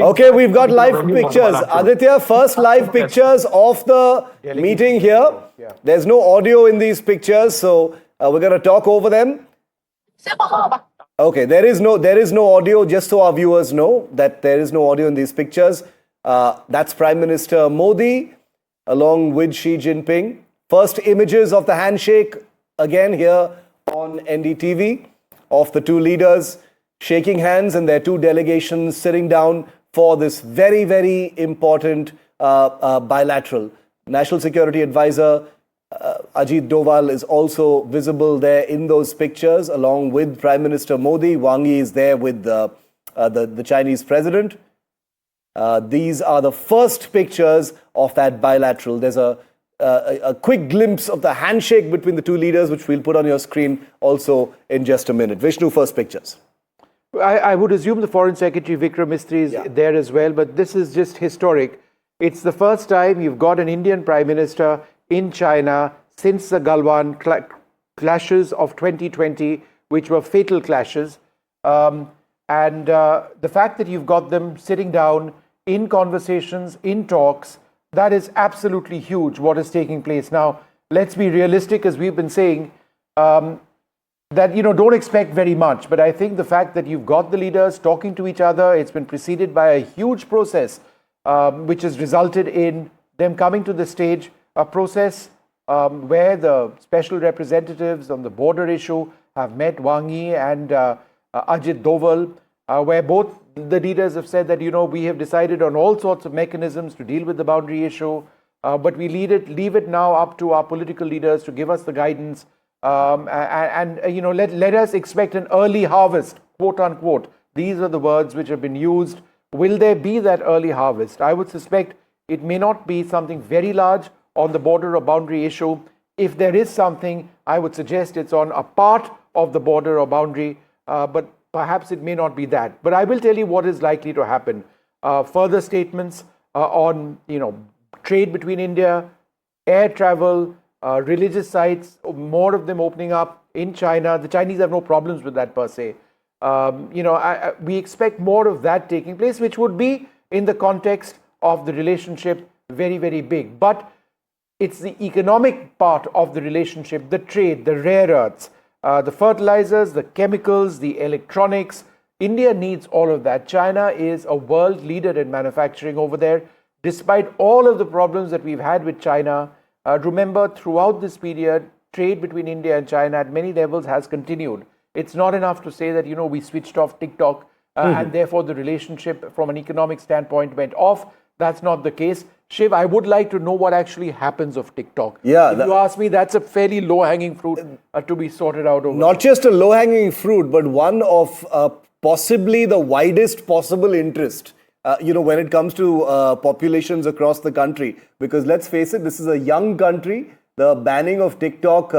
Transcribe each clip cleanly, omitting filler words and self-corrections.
Okay, we've got live pictures. Aditya, first live pictures of the meeting here. There's no audio in these pictures, so we're going to talk over them. Okay, there is no audio, just so our viewers know that there is no audio in these pictures. That's Prime Minister Modi along with Xi Jinping. First images of the handshake again here on NDTV of the two leaders shaking hands and their two delegations sitting down for this very, very important bilateral. National Security Advisor Ajit Doval is also visible there in those pictures along with Prime Minister Modi. Wang Yi is there with the Chinese President. These are the first pictures of that bilateral. There's a quick glimpse of the handshake between the two leaders, which we'll put on your screen also in just a minute. Vishnu, first pictures. I would assume the Foreign Secretary Vikram Misri is there as well, but this is just historic. It's the first time you've got an Indian Prime Minister in China since the Galwan clashes of 2020, which were fatal clashes. The fact that you've got them sitting down in conversations, in talks, that is absolutely huge, what is taking place. Now, let's be realistic, as we've been saying, that, don't expect very much. But I think the fact that you've got the leaders talking to each other, it's been preceded by a huge process, which has resulted in them coming to the stage, a process where the special representatives on the border issue have met Wang Yi and Ajit Doval, where both the leaders have said that, we have decided on all sorts of mechanisms to deal with the boundary issue, but we leave it now up to our political leaders to give us the guidance. Let us expect an early harvest, quote unquote. These are the words which have been used. Will there be that early harvest? I would suspect it may not be something very large on the border or boundary issue. If there is something, I would suggest it's on a part of the border or boundary, but perhaps it may not be that. But I will tell you what is likely to happen. Further statements on trade between India, air travel, religious sites, more of them opening up in China. The Chinese have no problems with that per se. We expect more of that taking place, which would be in the context of the relationship very, very big. But it's the economic part of the relationship, the trade, the rare earths, the fertilizers, the chemicals, the electronics. India needs all of that. China is a world leader in manufacturing over there. Despite all of the problems that we've had with China, remember, throughout this period, trade between India and China at many levels has continued. It's not enough to say that, we switched off TikTok and therefore the relationship from an economic standpoint went off. That's not the case. Shiv, I would like to know what actually happens of TikTok. Yeah, if you ask me, that's a fairly low-hanging fruit to be sorted out over. Not just a low-hanging fruit, but one of possibly the widest possible interest. When it comes to populations across the country. Because let's face it, this is a young country. The banning of TikTok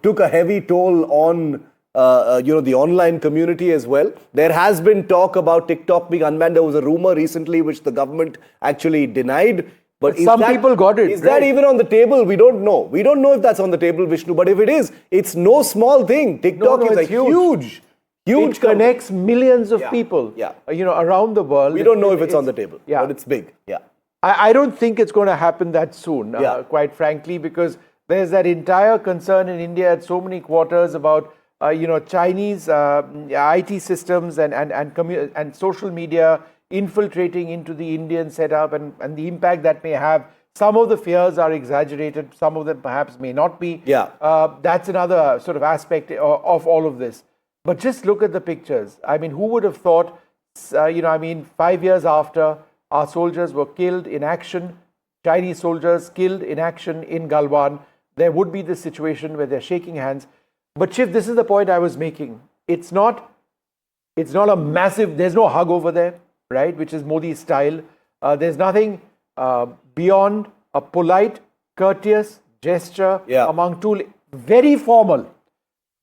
took a heavy toll on, the online community as well. There has been talk about TikTok being unbanned. There was a rumor recently which the government actually denied. But some people got it. Is that even on the table? We don't know. We don't know if that's on the table, Vishnu. But if it is, it's no small thing. TikTok is a huge it connects millions of people, around the world. We don't know if it's on the table, but it's big. Yeah, I don't think it's going to happen that soon, quite frankly, because there's that entire concern in India at so many quarters about, Chinese IT systems and social media infiltrating into the Indian setup and the impact that may have. Some of the fears are exaggerated. Some of them perhaps may not be. That's another sort of aspect of all of this. But just look at the pictures. I mean, who would have thought, 5 years after our soldiers were killed in action, Chinese soldiers killed in action in Galwan, there would be this situation where they're shaking hands. But Shiv, this is the point I was making. It's not a massive, there's no hug over there, right, which is Modi's style. There's nothing beyond a polite, courteous gesture among two, very formal.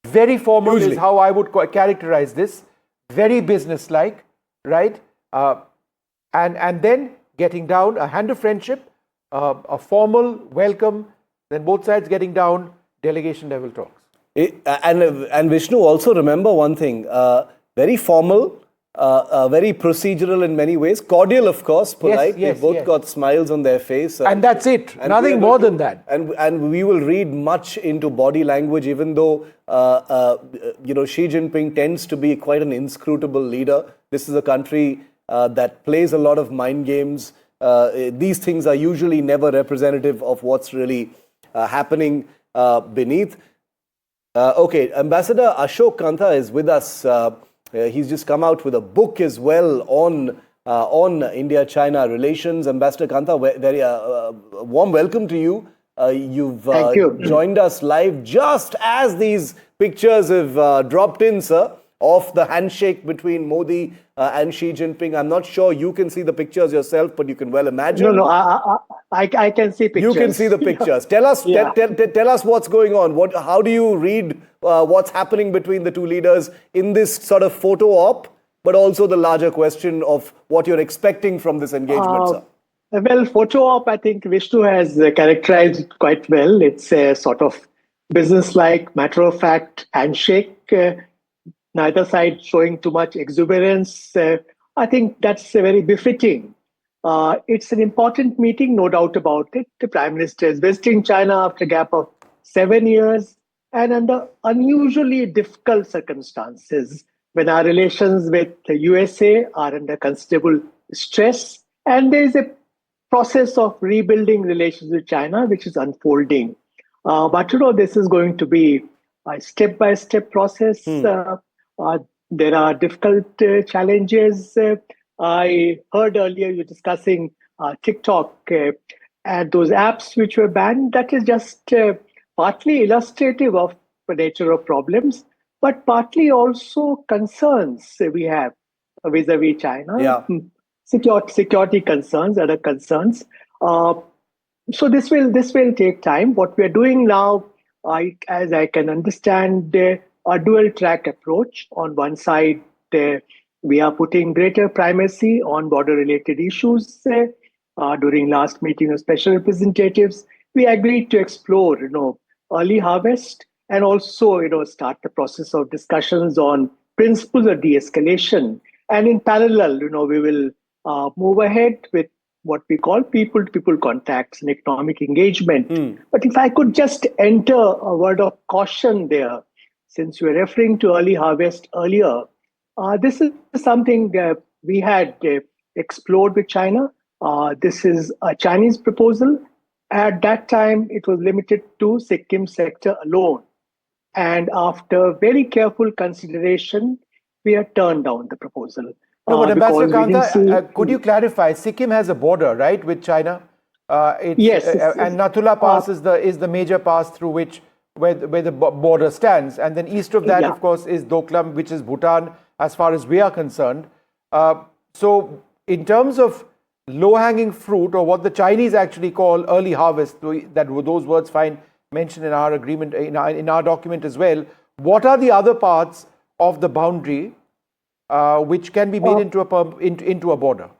Very formal is how I would characterize this. Very business-like, right? And then getting down, a hand of friendship, a formal welcome, then both sides getting down, delegation level talks. And Vishnu, also remember one thing, very formal, very procedural in many ways. Cordial, of course, polite. Yes, They both yes. got smiles on their face. And that's it. And we Nothing are more going than that. And we will read much into body language, even though Xi Jinping tends to be quite an inscrutable leader. This is a country that plays a lot of mind games. These things are usually never representative of what's really happening beneath. Okay, Ambassador Ashok Kantha is with us. He's just come out with a book as well on India-China relations. Ambassador Kantha, very warm welcome to you. You've Thank you. Joined us live just as these pictures have dropped in, sir, of the handshake between Modi and Xi Jinping. I'm not sure you can see the pictures yourself, but you can well imagine. No, I can see pictures. You can see the pictures. Tell us, Yeah. tell us what's going on. How do you read what's happening between the two leaders in this sort of photo op, but also the larger question of what you're expecting from this engagement, sir? Well, photo op, I think Vishnu has characterized it quite well. It's a sort of business-like, matter-of-fact handshake. Neither side showing too much exuberance. I think that's very befitting. It's an important meeting, no doubt about it. The Prime Minister is visiting China after a gap of 7 years and under unusually difficult circumstances when our relations with the USA are under considerable stress and there is a process of rebuilding relations with China which is unfolding. But this is going to be a step-by-step process. There are difficult challenges. I heard earlier you discussing TikTok and those apps which were banned. That is just partly illustrative of the nature of problems, but partly also concerns we have vis-a-vis China. Yeah. Security concerns, other concerns. So this will take time. What we are doing now, as I can understand, a dual track approach. On one side, we are putting greater primacy on border related issues. During last meeting of special representatives, we agreed to explore, early harvest and also, start the process of discussions on principles of de-escalation. And in parallel, we will move ahead with what we call people-to-people contacts and economic engagement. But if I could just enter a word of caution there, since you were referring to early harvest earlier, this is something we had explored with China. This is a Chinese proposal. At that time, it was limited to Sikkim sector alone. And after very careful consideration, we have turned down the proposal. No, but Ambassador because we didn't Kantha, could you clarify? Sikkim has a border, right, with China? Yes. And Nathula Pass is the major pass through where the border stands. And then east of that, Yeah. of course, is Doklam, which is Bhutan, as far as we are concerned. So in terms of low-hanging fruit, or what the Chinese actually call early harvest, those words find mentioned in our agreement, in our document as well, what are the other parts of the boundary which can be made into a border?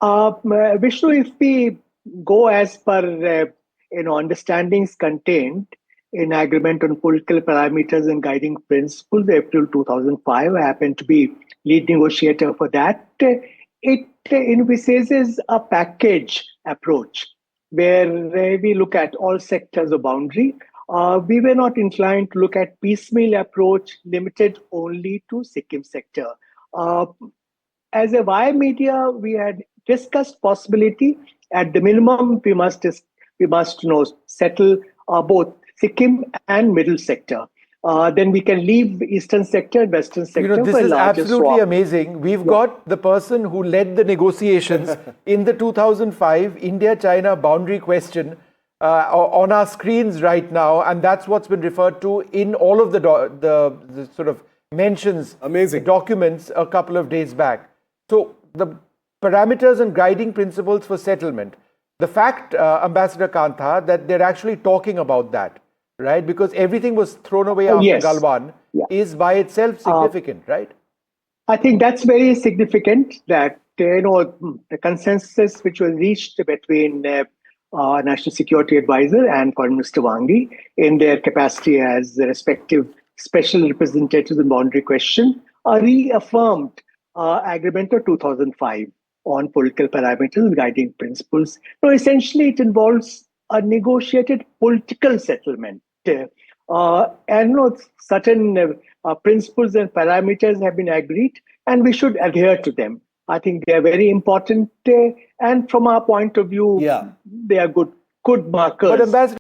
Vishnu, if we go as per understandings contained in Agreement on Political Parameters and Guiding Principles, April 2005, I happened to be lead negotiator for that. It envisages a package approach where we look at all sectors of boundary. We were not inclined to look at piecemeal approach limited only to Sikkim sector. As a via media, we had discussed possibility. At the minimum, we must settle both Sikkim and middle sector. Then we can leave eastern sector and western sector. This for a is larger absolutely swap. amazing. We've got the person who led the negotiations in the 2005 India-China boundary question on our screens right now, and that's what's been referred to in all of the sort of mentions, Amazing documents a couple of days back. So the parameters and guiding principles for settlement. The fact, Ambassador Kantha, that they're actually talking about that, right? Because everything was thrown away after Yes. Galwan, is by itself significant, right? I think that's very significant that the consensus which was reached between National Security Advisor and Foreign Minister Wang Yi in their capacity as the respective special representatives in boundary question are reaffirmed Agreement of 2005 on political parameters guiding principles. No, essentially, it involves a negotiated political settlement. And certain principles and parameters have been agreed, and we should adhere to them. I think they are very important, and from our point of view, they are good markers. But Ambassador,